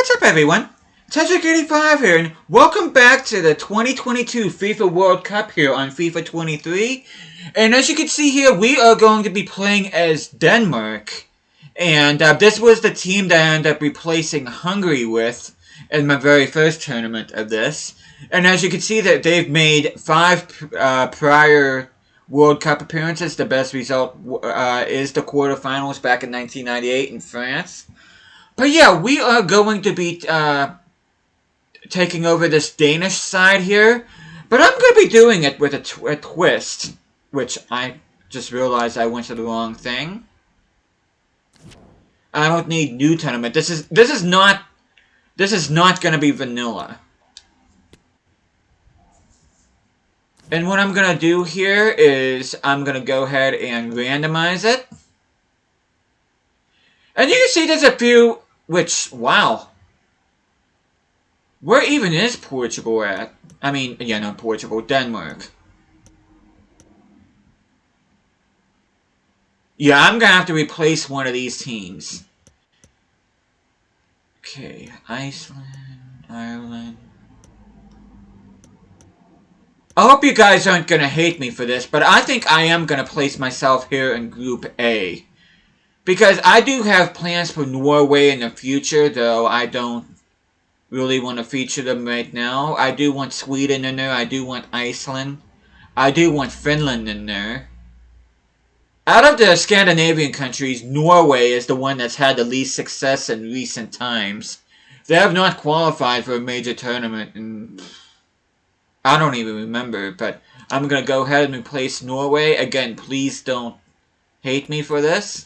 What's up, everyone? Tetrick85 here, and welcome back to the 2022 FIFA World Cup here on FIFA 23. And as you can see here, we are going to be playing as Denmark. And this was the team that I ended up replacing Hungary with in my very first tournament of this. And as you can see, that they've made 5 prior World Cup appearances. The best result is the quarterfinals back in 1998 in France. But yeah, we are going to be taking over this Danish side here. But I'm going to be doing it with a twist, which I just realized I went to the wrong thing. I don't need new tournament. This is not going to be vanilla. And what I'm going to do here is I'm going to go ahead and randomize it. And you can see there's a few, which, wow. Where even is Portugal at? I mean, yeah, not Portugal, Denmark. Yeah, I'm going to have to replace one of these teams. Okay, Iceland, Ireland. I hope you guys aren't going to hate me for this, but I think I am going to place myself here in Group A. Because I do have plans for Norway in the future, though I don't really want to feature them right now. I do want Sweden in there, I do want Iceland. I do want Finland in there. Out of the Scandinavian countries, Norway is the one that's had the least success in recent times. They have not qualified for a major tournament in... I don't even remember, but I'm going to go ahead and replace Norway. Again, please don't hate me for this.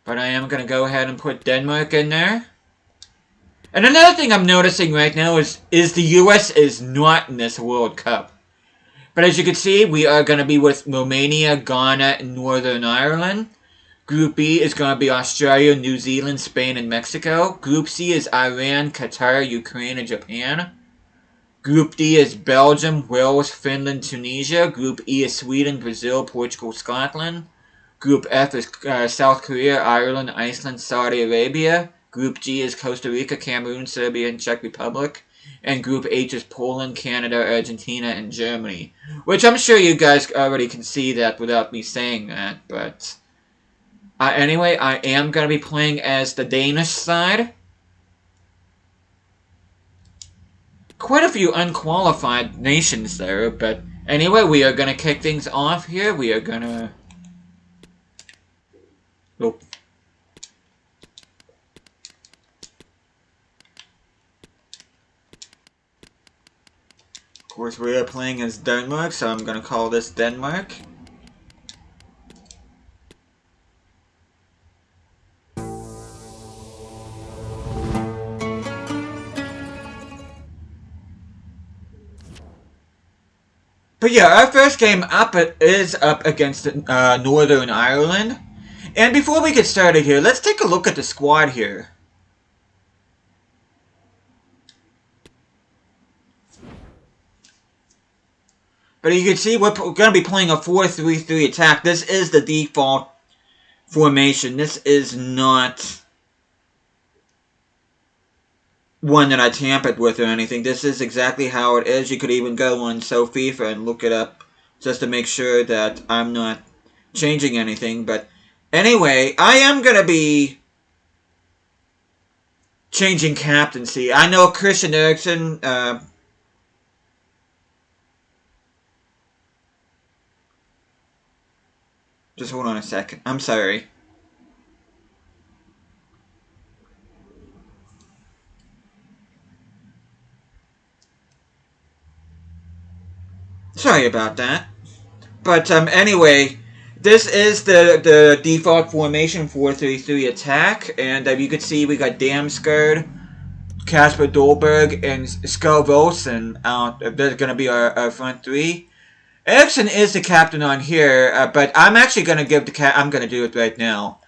But I am going to go ahead and put Denmark in there. And another thing I'm noticing right now is the US is not in this World Cup. But as you can see, we are going to be with Romania, Ghana, and Northern Ireland. Group B is going to be Australia, New Zealand, Spain, and Mexico. Group C is Iran, Qatar, Ukraine, and Japan. Group D is Belgium, Wales, Finland, Tunisia. Group E is Sweden, Brazil, Portugal, Scotland. Group F is South Korea, Ireland, Iceland, Saudi Arabia. Group G is Costa Rica, Cameroon, Serbia, and Czech Republic. And Group H is Poland, Canada, Argentina, and Germany. Which I'm sure you guys already can see that without me saying that, but... anyway, I am going to be playing as the Danish side. Quite a few unqualified nations there, but anyway, we are going to kick things off here. We are going to... Oh. Of course, we are playing as Denmark, so I'm going to call this Denmark. But yeah, our first game up is up against Northern Ireland. And before we get started here, let's take a look at the squad here. But you can see we're going to be playing a 4-3-3 attack. This is the default formation. This is not one that I tampered with or anything. This is exactly how it is. You could even go on FIFA and look it up just to make sure that I'm not changing anything. But anyway, I am going to be changing captaincy. I know Christian Eriksen... just hold on a second. I'm sorry. Sorry about that. But anyway, this is the default formation 4-3-3 attack, and you can see we got Damsgaard, Kasper Dolberg, and Skov Olsen out. They're going to be our front three. Eriksen is the captain on here, but I'm actually going to give the I'm going to do it right now.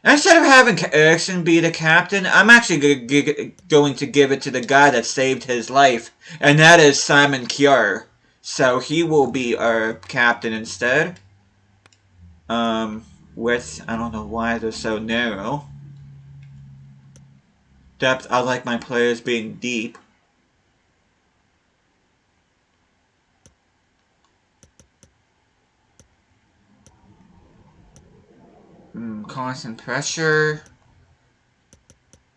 Instead of having Eriksen be the captain, I'm actually going to give it to the guy that saved his life, and that is Simon Kjær. So he will be our captain instead. Width, I don't know why they're so narrow. Depth, I like my players being deep. Constant pressure.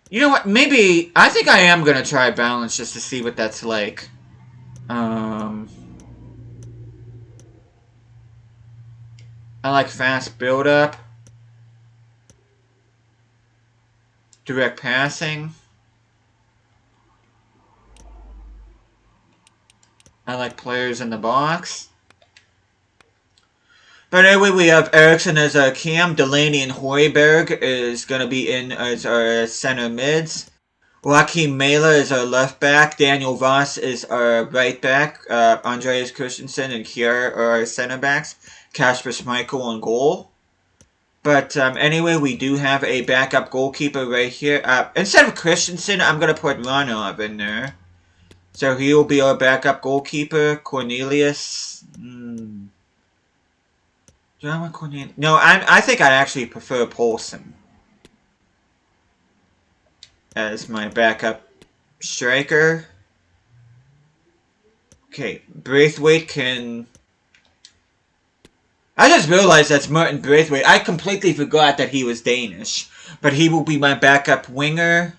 You know what? Maybe I think I am gonna try balance just to see what that's like. I like fast build up, direct passing. I like players in the box. But anyway, we have Eriksson as a cam. Delaney and Hoiberg is going to be in as our center mids. Joachim Mailer is our left back. Daniel Voss is our right back. Andreas Christensen and Kjær are our center backs. Kasper Schmeichel on goal. But anyway, we do have a backup goalkeeper right here. Instead of Christensen, I'm going to put Ranov in there. So he will be our backup goalkeeper. Cornelius. Drama Cornelius. No, I think I'd actually prefer Poulsen as my backup striker. Okay, Braithwaite can... I just realized that's Martin Braithwaite. I completely forgot that he was Danish. But he will be my backup winger.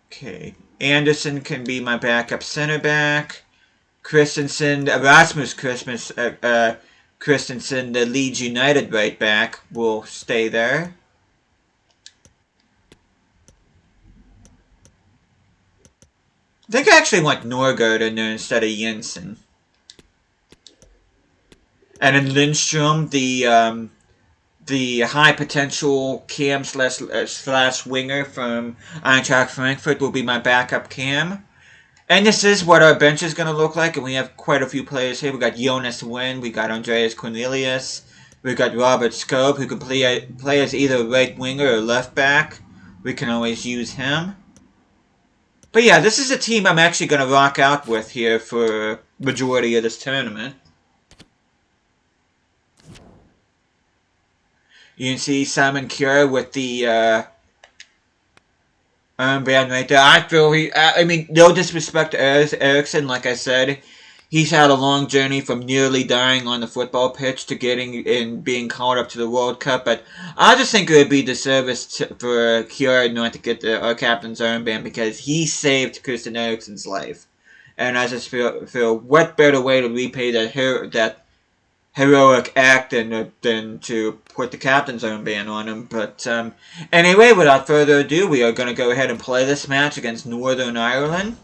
Okay, Anderson can be my backup center back. Christensen, Erasmus Christensen, the Leeds United right back, will stay there. I think I actually want Norgard in there instead of Jensen. And then Lindstrom, the high potential cam slash winger from Eintracht Frankfurt, will be my backup cam. And this is what our bench is going to look like. And we have quite a few players here. We got Jonas Wind. We got Andreas Cornelius. We got Robert Scope, who can play as either right winger or left back. We can always use him. But yeah, this is a team I'm actually going to rock out with here for majority of this tournament. You can see Simon Kjær with the armband right there. I feel I mean, no disrespect to Eriksson, like I said. He's had a long journey from nearly dying on the football pitch to getting and being called up to the World Cup. But I just think it would be disservice for Kjær not to get our captain's armband because he saved Christian Eriksson's life. And I just feel what better way to repay that heroic act than to put the captain's armband on him. But anyway, without further ado, we are going to go ahead and play this match against Northern Ireland.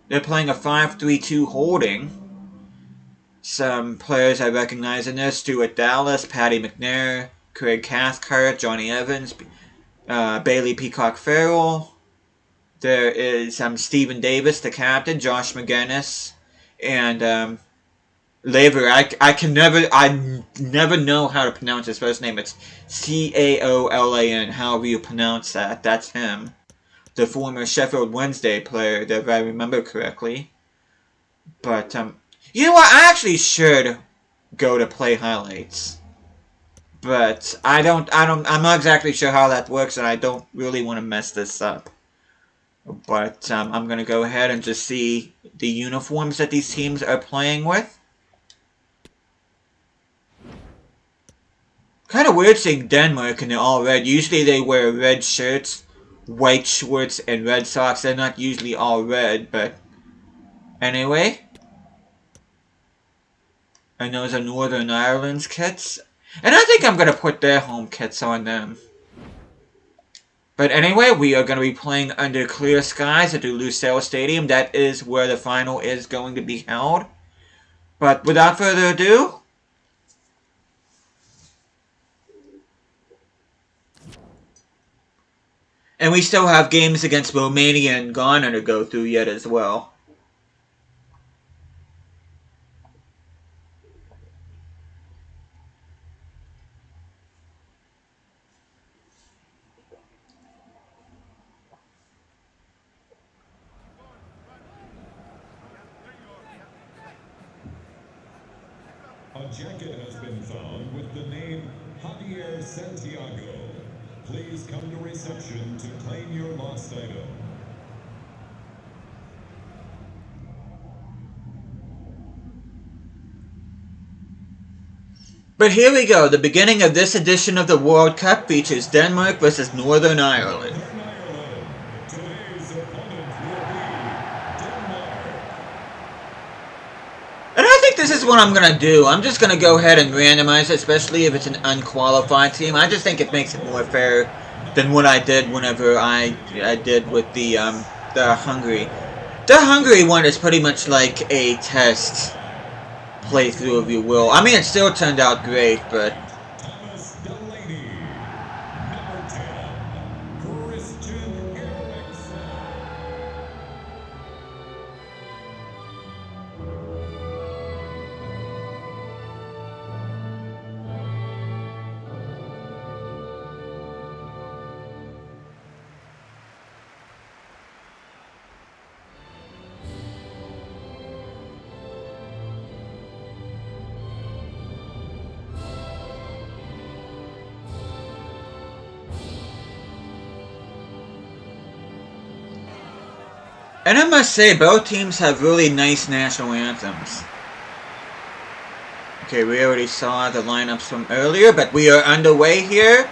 They're playing a 5-3-2 holding. Some players I recognize in there: Stuart Dallas, Paddy McNair, Craig Cathcart, Johnny Evans, Bailey Peacock Farrell. There is Stephen Davis, the captain, Josh McGuinness, and Lever. I never know how to pronounce his first name. It's Caolan. However you pronounce that, that's him. The former Sheffield Wednesday player, if I remember correctly. But you know what? I actually should go to play highlights, but I'm not exactly sure how that works, and I don't really want to mess this up. But I'm gonna go ahead and just see the uniforms that these teams are playing with. Kind of weird seeing Denmark and they're all red. Usually they wear red shirts, white shorts, and red socks. They're not usually all red, but anyway. And those are Northern Ireland's kits. And I think I'm going to put their home kits on them. But anyway, we are going to be playing under clear skies at the Lusail Stadium. That is where the final is going to be held. But without further ado, and we still have games against Romania and Ghana to go through yet as well. jacket has been found with the name Javier Santiago. Please come to reception to claim your lost item. But here we go. The beginning of this edition of the World Cup features Denmark versus Northern Ireland. Today's opponent will be Denmark. And I think this is what I'm going to do. I'm just going to go ahead and randomize it, especially if it's an unqualified team. I just think it makes it more fair than what I did whenever I did with the Hungary. The Hungary one is pretty much like a test playthrough, if you will. I mean, it still turned out great, but and I must say, both teams have really nice national anthems. Okay, we already saw the lineups from earlier, but we are underway here.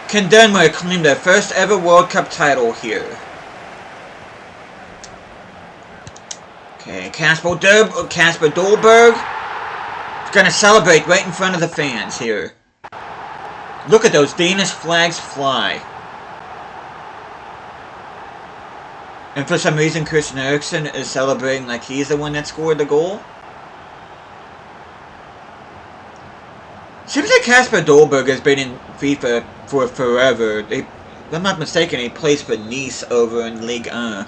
Can Denmark claim their first ever World Cup title here? Okay, Kasper Dolberg is going to celebrate right in front of the fans here. Look at those Danish flags fly. And for some reason, Christian Eriksen is celebrating like he's the one that scored the goal. Seems like Kasper Dolberg has been in FIFA for forever. If I'm not mistaken, he plays for Nice over in Ligue 1.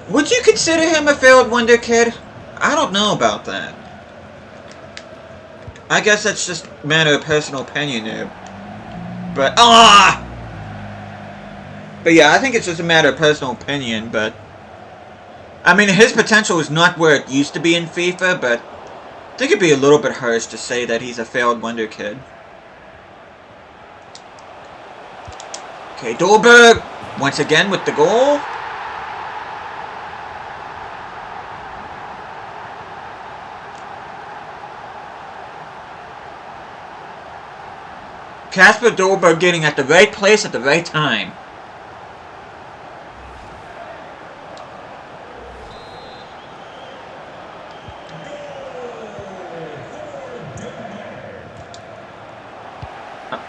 Would you consider him a failed wonder kid? I don't know about that. I guess that's just a matter of personal opinion there. But, But yeah, I think it's just a matter of personal opinion, but I mean, his potential is not where it used to be in FIFA, but I think it'd be a little bit harsh to say that he's a failed wonder kid. Okay, Dolberg, once again with the goal. Kasper Dolberg getting at the right place at the right time.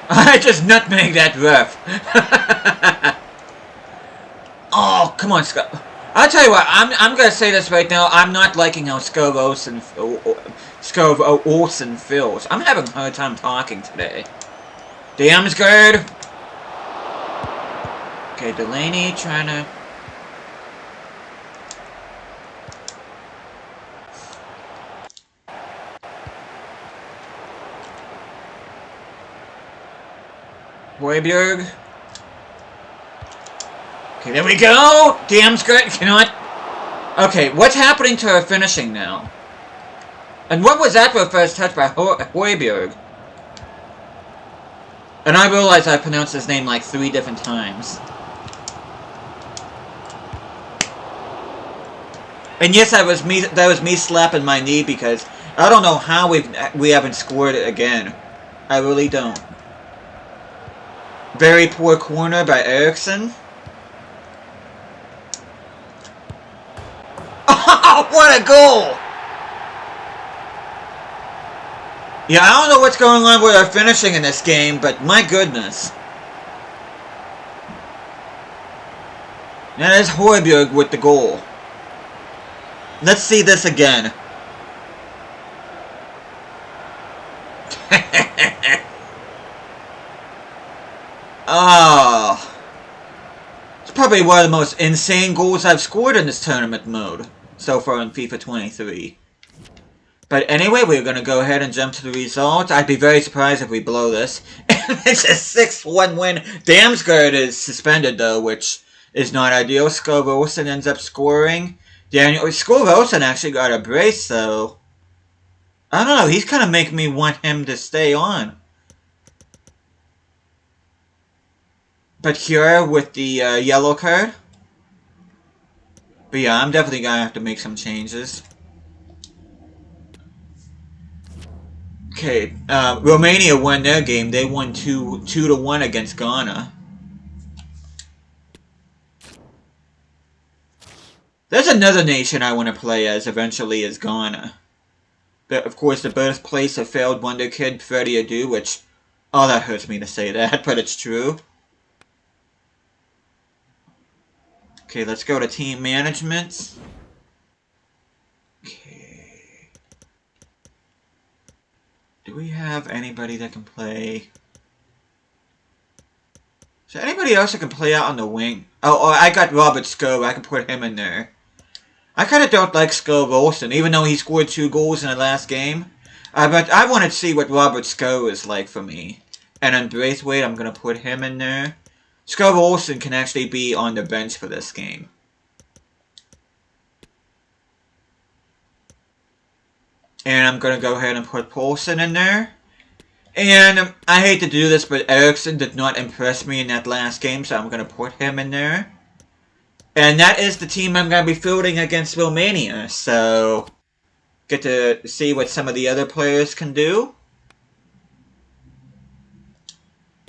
I just nutmegged that ref. Oh, come on, Scott. I'll tell you what, I'm gonna say this right now. I'm not liking how Skov Olsen feels. I'm having a hard time talking today. Damsgaard. Okay, Delaney trying to... Højbjerg. Okay, there we go! Damsgaard cannot... Okay, what's happening to her finishing now? And what was that for a first touch by Højbjerg? And I realize I pronounced his name like 3 different times. And yes, that was me slapping my knee because I don't know how we haven't scored it again. I really don't. Very poor corner by Eriksen. Oh, what a goal! Yeah, I don't know what's going on with our finishing in this game, but my goodness. That is Højbjerg with the goal. Let's see this again. Oh. It's probably one of the most insane goals I've scored in this tournament mode so far in FIFA 23. But anyway, we're going to go ahead and jump to the results. I'd be very surprised if we blow this. It's a 6-1 win. Damsgaard is suspended, though, which is not ideal. Skov Olsen ends up scoring. Daniel Wilson actually got a brace, so I don't know. He's kind of making me want him to stay on. But here with the yellow card. But yeah, I'm definitely gonna have to make some changes. Okay, Romania won their game. They won 2-1 against Ghana. There's another nation I want to play as eventually is Ghana. But of course, the birthplace of failed wonder kid Freddie Adu, which, oh, that hurts me to say that, but it's true. Okay, let's go to team management. Okay. Do we have anybody that can play? Is there anybody else that can play out on the wing? Oh, I got Robert Skov. I can put him in there. I kind of don't like Skov Olsen, even though he scored 2 goals in the last game. But I want to see what Robert Skov is like for me. And on Braithwaite, I'm going to put him in there. Skov Olsen can actually be on the bench for this game. And I'm going to go ahead and put Poulsen in there. And I hate to do this, but Eriksson did not impress me in that last game, so I'm going to put him in there. And that is the team I'm going to be fielding against Romania, so get to see what some of the other players can do.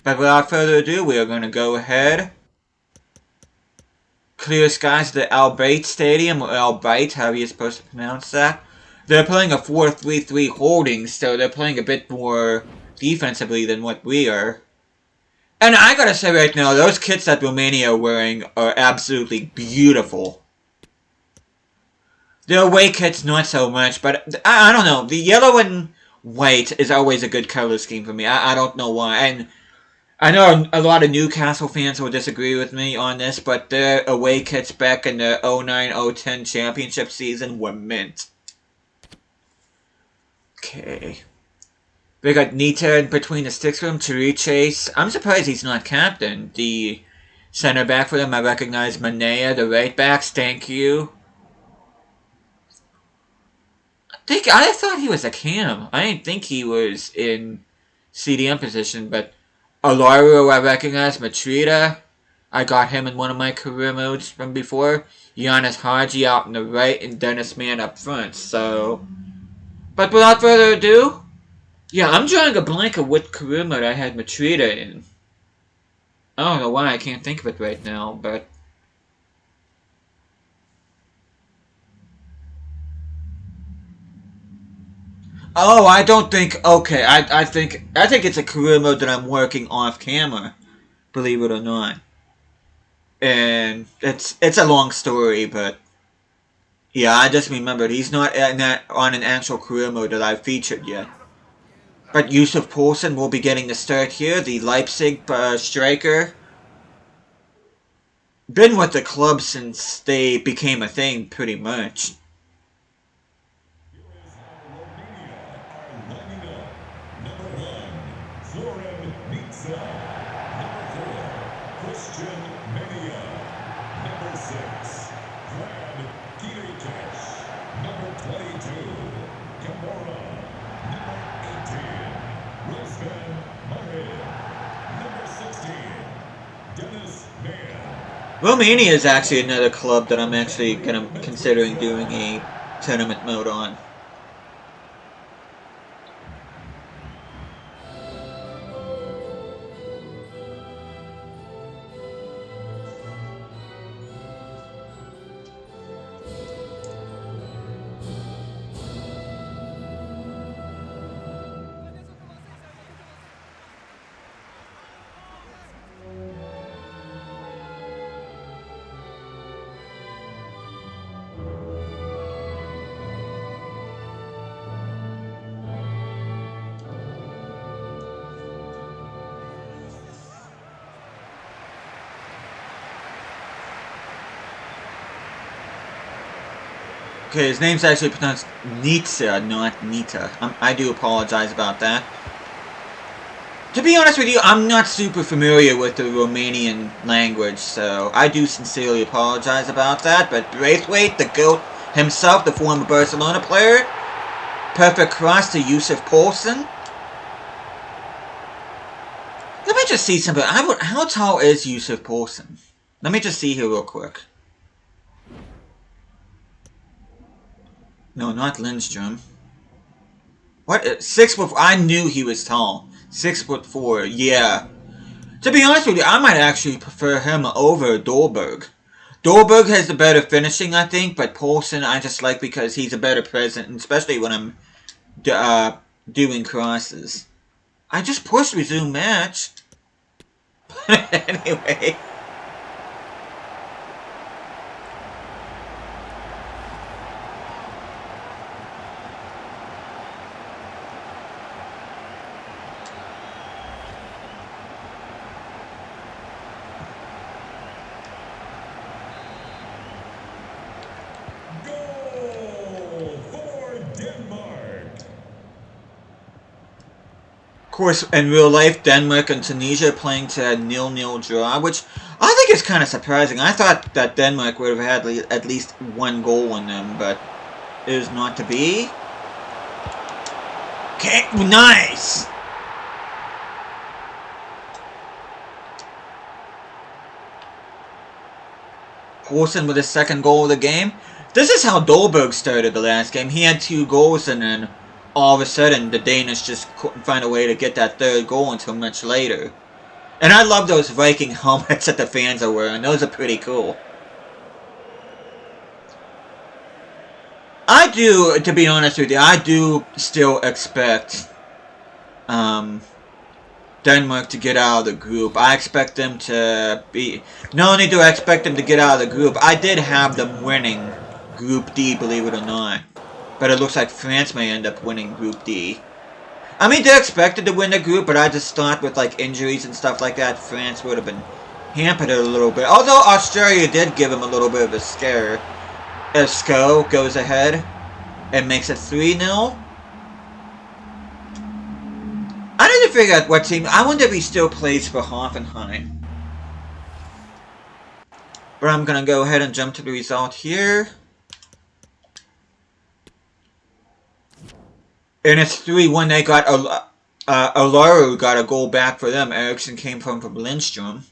But without further ado, we are going to go ahead. Clear skies to the Albait Stadium, or Albait, however you're supposed to pronounce that. They're playing a 4-3-3 holding, so they're playing a bit more defensively than what we are. And I gotta say right now, those kits that Romania are wearing are absolutely beautiful. The away kits, not so much, but I don't know. The yellow and white is always a good color scheme for me. I don't know why. And I know a lot of Newcastle fans will disagree with me on this, but their away kits back in the 09-010 championship season were mint. Okay. We got Nita in between the sticks for him, Chase. I'm surprised he's not captain. The center back for them, I recognize Manea. The right backs, thank you. I thought he was a cam. I didn't think he was in CDM position, but Alario I recognize, Matrida. I got him in one of my career modes from before. Giannis Haji out on the right and Dennis Mann up front, so... But without further ado... Yeah, I'm drawing a blank of what career mode I had Matrida in. I don't know why I can't think of it right now, but... Oh, I don't think... Okay, I think it's a career mode that I'm working off camera. Believe it or not. And it's a long story, but... Yeah, I just remembered. He's not on an actual career mode that I've featured yet. But Yusuf Poulsen will be getting the start here. The Leipzig striker. Been with the club since they became a thing, pretty much. Romania is actually another club that I'm actually considering doing a tournament mode on. Okay, his name's actually pronounced Nitsa, not Nita. I do apologize about that. To be honest with you, I'm not super familiar with the Romanian language, so I do sincerely apologize about that. But Braithwaite, the GOAT himself, the former Barcelona player, perfect cross to Yusuf Poulsen. Let me just see something. How tall is Yusuf Poulsen? Let me just see here real quick. No, not Lindstrom. What? 6 foot? I knew he was tall. 6'4". Yeah. To be honest with you, I might actually prefer him over Dolberg. Dolberg has the better finishing, I think, but Poulsen I just like because he's a better present, especially when I'm doing crosses. I just pushed resume match. Anyway. Goal for Denmark. Of course, in real life, Denmark and Tunisia playing to a 0-0 draw, which I think is kind of surprising. I thought that Denmark would have had at least one goal in them, but it is not to be. Okay, nice! Poulsen with his second goal of the game. This is how Dolberg started the last game. He had 2 goals, and then all of a sudden the Danish just couldn't find a way to get that third goal until much later. And I love those Viking helmets that the fans are wearing. Those are pretty cool. I do, to be honest with you, I do still expect Denmark to get out of the group. I expect them to be... Not only do I expect them to get out of the group, I did have them winning Group D, believe it or not. But it looks like France may end up winning Group D. I mean, they're expected to win the group, but I just thought with like injuries and stuff like that, France would have been hampered a little bit. Although Australia did give them a little bit of a scare. If Sko goes ahead and makes it 3-0. I need to figure out what team. I wonder if he still plays for Hoffenheim. But I'm going to go ahead and jump to the result here. And it's 3-1. They got Olaru got a goal back for them. Eriksson came from Lindstrom.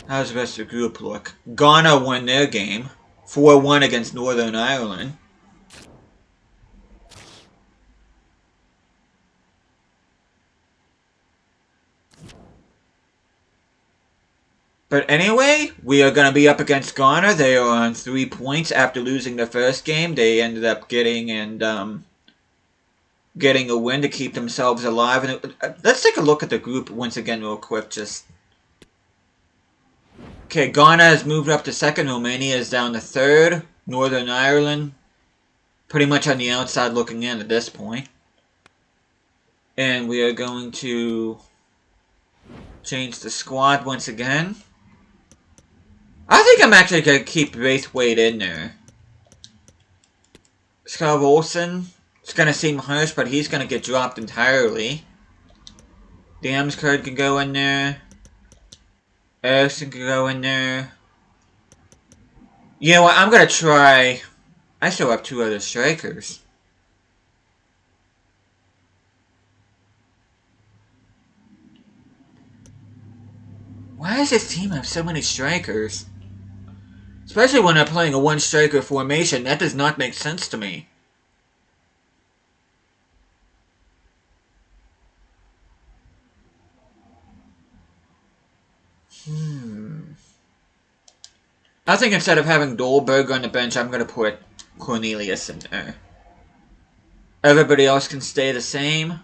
How's the rest of the group look? Ghana won their game. 4-1 against Northern Ireland. But anyway, we are going to be up against Ghana. They are on 3 points after losing their first game. They ended up getting a win to keep themselves alive. And let's take a look at the group once again real quick. Okay, Ghana has moved up to second. Romania is down to third. Northern Ireland pretty much on the outside looking in at this point. And we are going to change the squad once again. I think I'm actually going to keep Braithwaite in there. Skov Olsen, it's going to seem harsh, but he's going to get dropped entirely. Damsgaard can go in there. Eriksson can go in there. You know what, I'm going to try... I still have 2 other strikers. Why does this team have so many strikers? Especially when they're playing a 1-striker formation, that does not make sense to me. I think instead of having Dolberg on the bench, I'm going to put Cornelius in there. Everybody else can stay the same.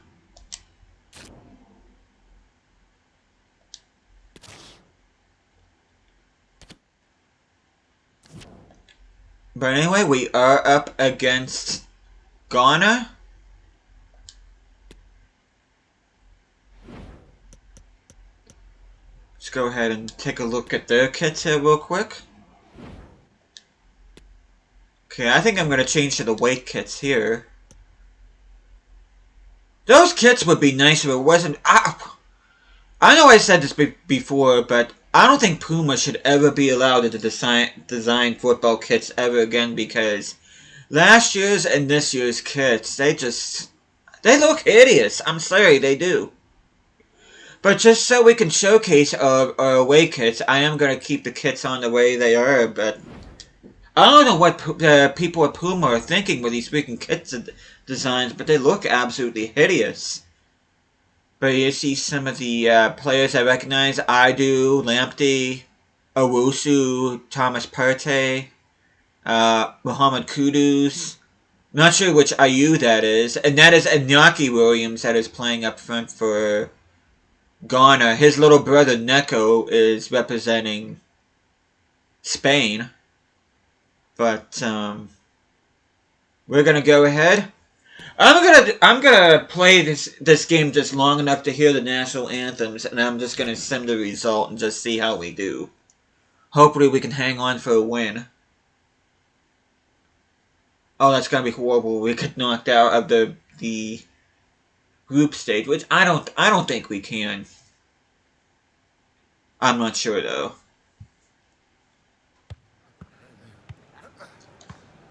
But anyway, we are up against Ghana. Let's go ahead and take a look at their kits here real quick. Okay, I think I'm going to change to the weight kits here. Those kits would be nice if it wasn't. I know I said this before, but I don't think Puma should ever be allowed to design football kits ever again, because last year's and this year's kits, they look hideous. I'm sorry, they do. But just so we can showcase our away kits, I am going to keep the kits on the way they are, but I don't know what people at Puma are thinking with these freaking kits designs, but they look absolutely hideous. But you see some of the players I recognize. I do, Lamptey, Owusu, Thomas Partey, Muhammad Kudus. Not sure which IU that is. And that is Iñaki Williams that is playing up front for Ghana. His little brother Neko is representing Spain. But we're gonna go ahead. I'm gonna play this game just long enough to hear the national anthems, and I'm just gonna sim the result and just see how we do. Hopefully we can hang on for a win. Oh, that's gonna be horrible. We get knocked out of the group stage, which I don't think we can. I'm not sure though.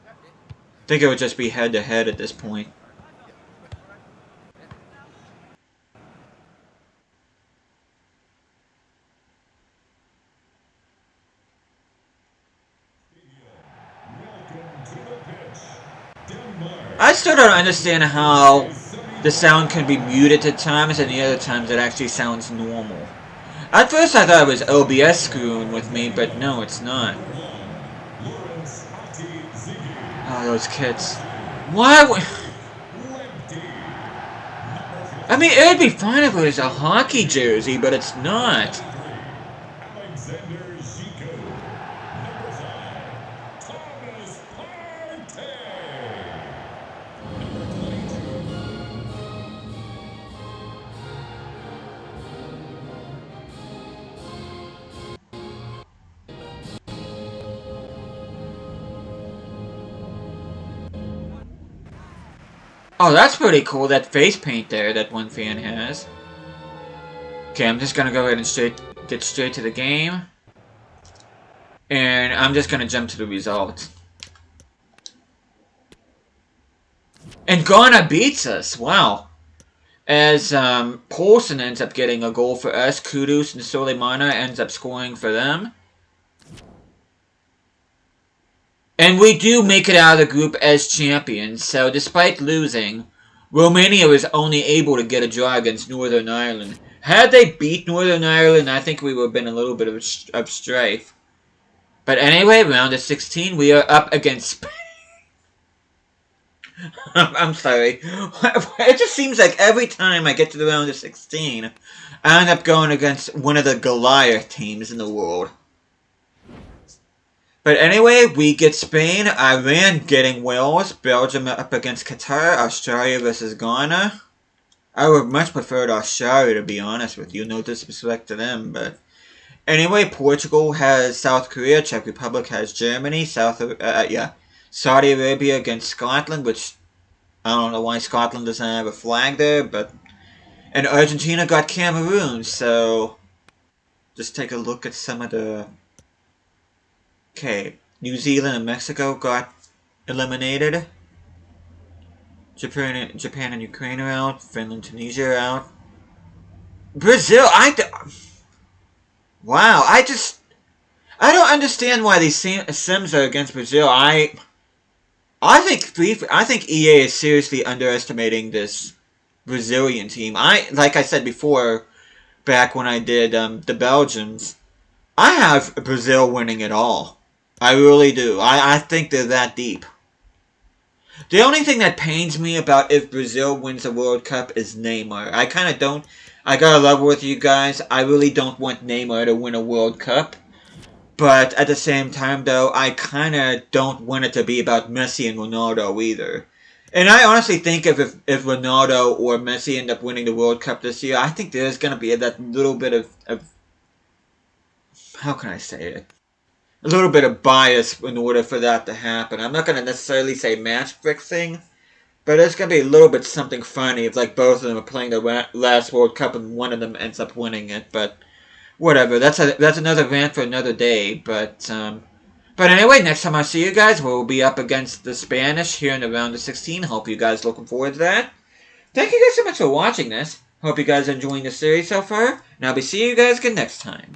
I think it would just be head to head at this point. I still don't understand how the sound can be muted at times and the other times it actually sounds normal. At first I thought it was OBS screwing with me, but no, it's not. Oh, those kids. Why would... I mean, it would be fine if it was a hockey jersey, but it's not. Oh, that's pretty cool, that face paint there that one fan has. Okay, I'm just gonna go ahead and get straight to the game. And I'm just gonna jump to the results. And Ghana beats us, wow. As Paulson ends up getting a goal for us, Kudus and Soleimana ends up scoring for them. And we do make it out of the group as champions, so despite losing, Romania was only able to get a draw against Northern Ireland. Had they beat Northern Ireland, I think we would have been a little bit of strife. But anyway, round of 16, we are up against Spain. I'm sorry. It just seems like every time I get to the round of 16, I end up going against one of the Goliath teams in the world. But anyway, we get Spain, Iran getting Wales, Belgium up against Qatar, Australia versus Ghana. I would much prefer Australia, to be honest with you. No disrespect to them, but... Anyway, Portugal has South Korea, Czech Republic has Germany, Saudi Arabia against Scotland, which I don't know why Scotland doesn't have a flag there, but... And Argentina got Cameroon, so... Just take a look at some of the... Okay, New Zealand and Mexico got eliminated. Japan and Ukraine are out. Finland, Tunisia are out. Brazil, wow, I don't understand why these sims are against Brazil. I think EA is seriously underestimating this Brazilian team. Like I said before, back when I did the Belgians, I have Brazil winning it all. I really do. I think they're that deep. The only thing that pains me about if Brazil wins the World Cup is Neymar. I kind of don't... I gotta level with you guys. I really don't want Neymar to win a World Cup. But at the same time, though, I kind of don't want it to be about Messi and Ronaldo either. And I honestly think if Ronaldo or Messi end up winning the World Cup this year, I think there's going to be that little bit of... How can I say it? A little bit of bias in order for that to happen. I'm not going to necessarily say match fixing, But it's going to be a little bit something funny if like both of them are playing the last World Cup and one of them ends up winning it. But whatever, that's another rant for another day. But anyway, next time I see you guys, we'll be up against the Spanish here in the round of 16. Hope you guys looking forward to that. Thank you guys so much for watching this. Hope you guys are enjoying the series so far, and I'll be seeing you guys again next time.